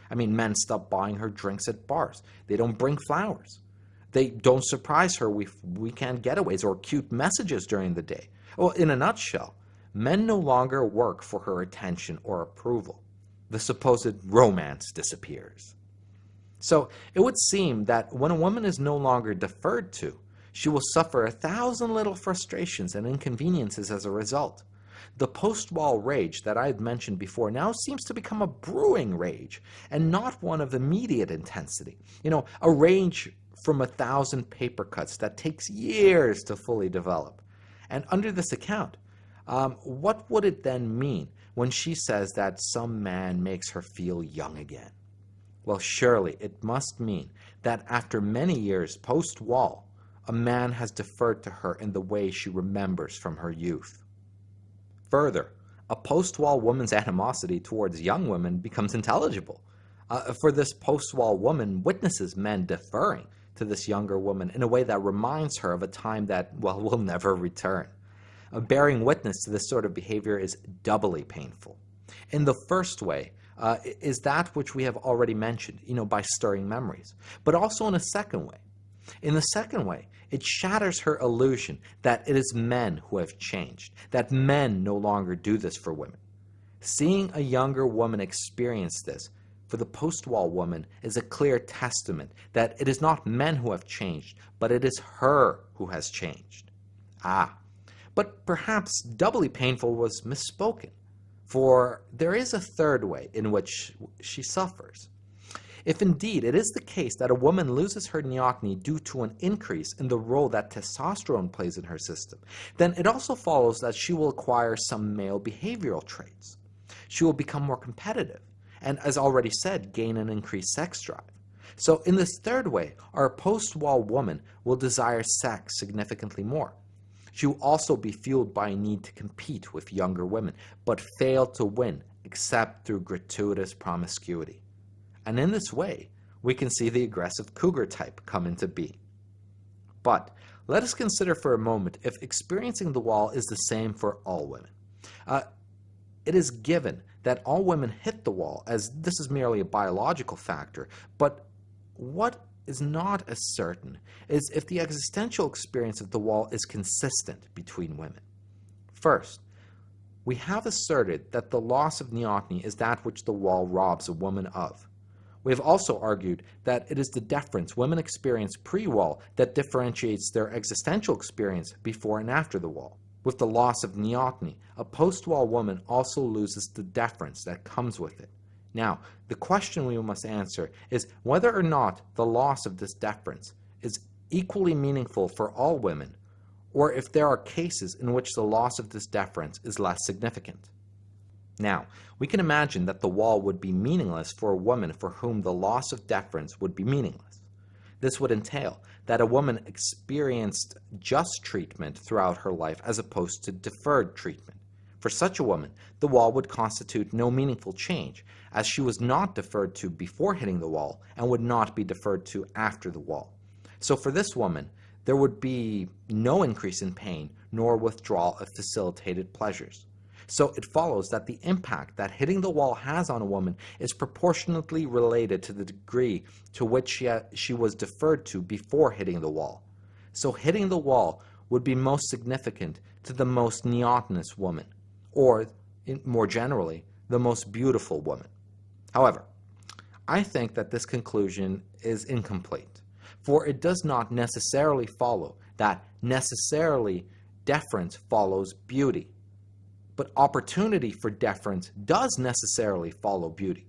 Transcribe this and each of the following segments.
I mean, men stop buying her drinks at bars. They don't bring flowers. They don't surprise her with weekend getaways or cute messages during the day. Well, in a nutshell, men no longer work for her attention or approval. The supposed romance disappears. So it would seem that when a woman is no longer deferred to, she will suffer 1,000 little frustrations and inconveniences as a result. The post-wall rage that I had mentioned before now seems to become a brewing rage, and not one of immediate intensity. A rage from 1,000 paper cuts that takes years to fully develop. And under this account, what would it then mean when she says that some man makes her feel young again? Well, surely it must mean that after many years post-wall, a man has deferred to her in the way she remembers from her youth. Further, a post-wall woman's animosity towards young women becomes intelligible. For this post-wall woman witnesses men deferring to this younger woman in a way that reminds her of a time that, well, will never return. Bearing witness to this sort of behavior is doubly painful. In the first way is that which we have already mentioned, by stirring memories, but also in a second way. In the second way, it shatters her illusion that it is men who have changed, that men no longer do this for women. Seeing a younger woman experience this for the post-wall woman is a clear testament that it is not men who have changed, but it is her who has changed. But perhaps doubly painful was misspoken, for there is a third way in which she suffers. If indeed it is the case that a woman loses her neoteny due to an increase in the role that testosterone plays in her system, then it also follows that she will acquire some male behavioral traits. She will become more competitive, and as already said, gain an increased sex drive. So in this third way, our post-wall woman will desire sex significantly more. She will also be fueled by a need to compete with younger women, but fail to win except through gratuitous promiscuity. And in this way, we can see the aggressive cougar type come into being. But let us consider for a moment if experiencing the wall is the same for all women. It is given that all women hit the wall, as this is merely a biological factor, but what is not as certain is if the existential experience of the wall is consistent between women. First, we have asserted that the loss of neoteny is that which the wall robs a woman of. We have also argued that it is the deference women experience pre-wall that differentiates their existential experience before and after the wall. With the loss of neoteny, a post-wall woman also loses the deference that comes with it. Now, the question we must answer is whether or not the loss of this deference is equally meaningful for all women, or if there are cases in which the loss of this deference is less significant. Now, we can imagine that the wall would be meaningless for a woman for whom the loss of deference would be meaningless. This would entail that a woman experienced just treatment throughout her life as opposed to deferred treatment. For such a woman, the wall would constitute no meaningful change, as she was not deferred to before hitting the wall and would not be deferred to after the wall. So for this woman, there would be no increase in pain nor withdrawal of facilitated pleasures. So it follows that the impact that hitting the wall has on a woman is proportionately related to the degree to which she was deferred to before hitting the wall. So hitting the wall would be most significant to the most neotenous woman, or, more generally, the most beautiful woman. However, I think that this conclusion is incomplete, for it does not necessarily follow that necessarily deference follows beauty. But opportunity for deference does necessarily follow beauty.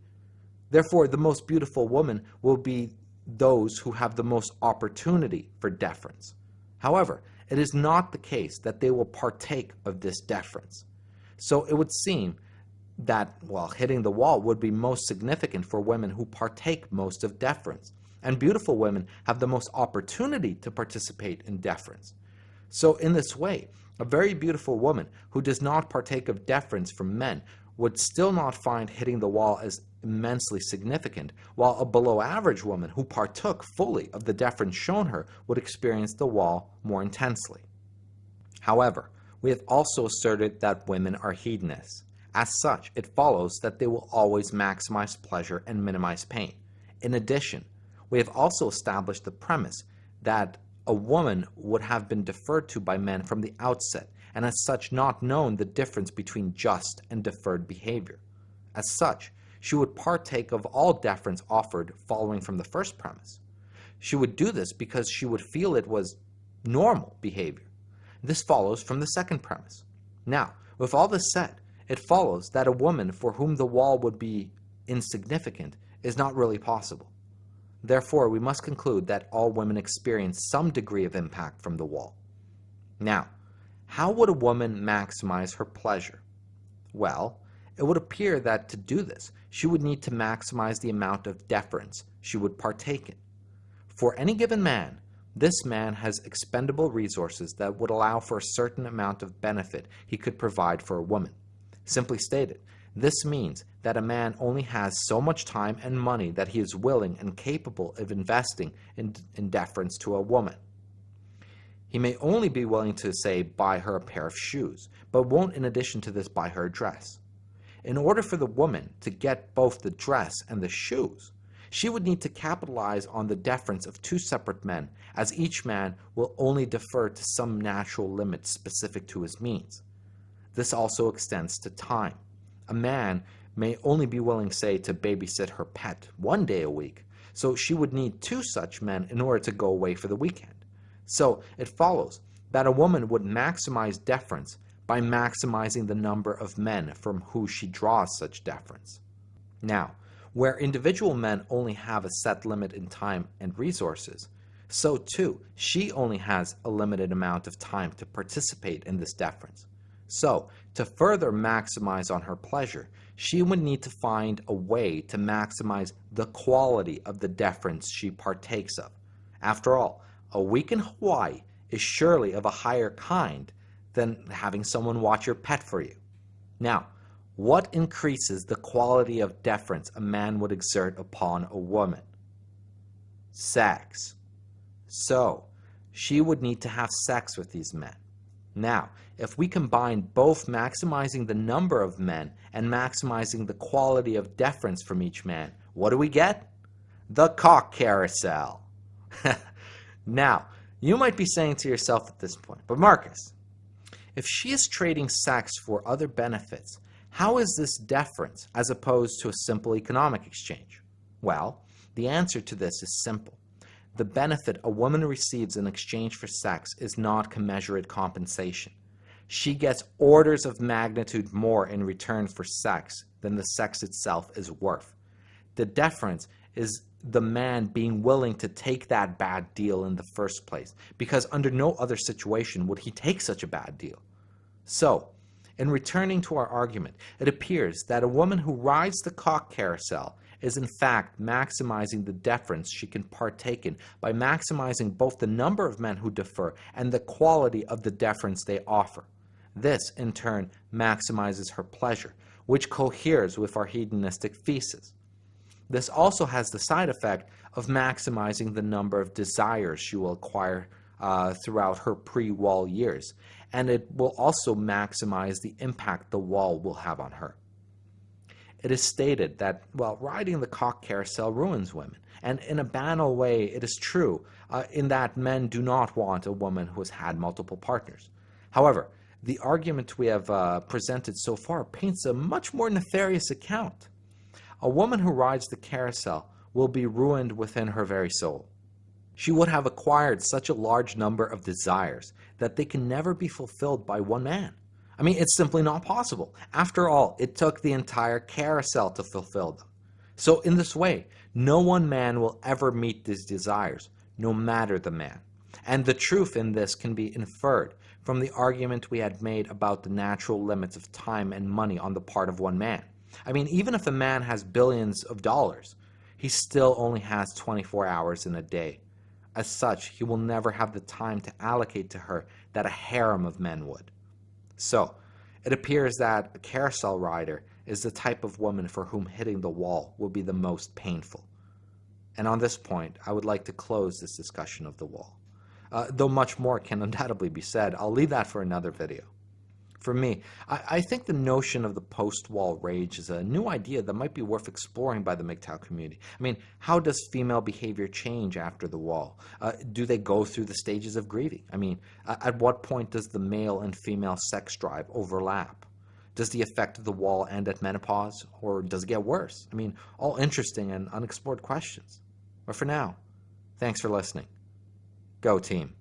Therefore, the most beautiful woman will be those who have the most opportunity for deference. However, it is not the case that they will partake of this deference. So it would seem that, hitting the wall would be most significant for women who partake most of deference, and beautiful women have the most opportunity to participate in deference. So in this way, a very beautiful woman who does not partake of deference from men would still not find hitting the wall as immensely significant, while a below-average woman who partook fully of the deference shown her would experience the wall more intensely. However, we have also asserted that women are hedonists, As such, it follows that they will always maximize pleasure and minimize pain. In addition, we have also established the premise that a woman would have been deferred to by men from the outset, and as such not known the difference between just and deferred behavior. As such, she would partake of all deference offered following from the first premise. She would do this because she would feel it was normal behavior. This follows from the second premise. Now, with all this said, it follows that a woman for whom the wall would be insignificant is not really possible. Therefore, we must conclude that all women experience some degree of impact from the wall. Now, how would a woman maximize her pleasure? Well, it would appear that to do this, she would need to maximize the amount of deference she would partake in. For any given man, this man has expendable resources that would allow for a certain amount of benefit he could provide for a woman. Simply stated, this means that a man only has so much time and money that he is willing and capable of investing in deference to a woman. He may only be willing to, say, buy her a pair of shoes, but won't in addition to this buy her a dress. In order for the woman to get both the dress and the shoes, she would need to capitalize on the deference of two separate men, as each man will only defer to some natural limit specific to his means. This also extends to time. A man may only be willing, say, to babysit her pet 1 day a week, so she would need two such men in order to go away for the weekend. So it follows that a woman would maximize deference by maximizing the number of men from whom she draws such deference. Now, where individual men only have a set limit in time and resources, so too she only has a limited amount of time to participate in this deference. So, to further maximize on her pleasure, she would need to find a way to maximize the quality of the deference she partakes of. After all, a week in Hawaii is surely of a higher kind than having someone watch your pet for you. Now, what increases the quality of deference a man would exert upon a woman? Sex. So, she would need to have sex with these men. Now, if we combine both maximizing the number of men and maximizing the quality of deference from each man, what do we get? The cock carousel. Now, you might be saying to yourself at this point, but Marcus, if she is trading sex for other benefits, how is this deference as opposed to a simple economic exchange? Well, the answer to this is simple. The benefit a woman receives in exchange for sex is not commensurate compensation. She gets orders of magnitude more in return for sex than the sex itself is worth. The deference is the man being willing to take that bad deal in the first place, because under no other situation would he take such a bad deal. So, in returning to our argument, it appears that a woman who rides the cock carousel is in fact maximizing the deference she can partake in by maximizing both the number of men who defer and the quality of the deference they offer. This, in turn, maximizes her pleasure, which coheres with our hedonistic thesis. This also has the side effect of maximizing the number of desires she will acquire throughout her pre-wall years, and it will also maximize the impact the wall will have on her. It is stated that, well, riding the cock carousel ruins women, and in a banal way it is true in that men do not want a woman who has had multiple partners. However, the argument we have presented so far paints a much more nefarious account. A woman who rides the carousel will be ruined within her very soul. She would have acquired such a large number of desires that they can never be fulfilled by one man. I mean, it's simply not possible. After all, it took the entire carousel to fulfill them. So in this way, no one man will ever meet these desires, no matter the man. And the truth in this can be inferred from the argument we had made about the natural limits of time and money on the part of one man. I mean, even if a man has billions of dollars, he still only has 24 hours in a day. As such, he will never have the time to allocate to her that a harem of men would. So, it appears that a carousel rider is the type of woman for whom hitting the wall will be the most painful. And on this point, I would like to close this discussion of the wall. Though much more can undoubtedly be said, I'll leave that for another video. For me, I think the notion of the post-wall rage is a new idea that might be worth exploring by the Mgtow community. I mean, how does female behavior change after the wall? Do they go through the stages of grieving? I mean, at what point does the male and female sex drive overlap? Does the effect of the wall end at menopause, or does it get worse? I mean, all interesting and unexplored questions. But for now, thanks for listening. Go team.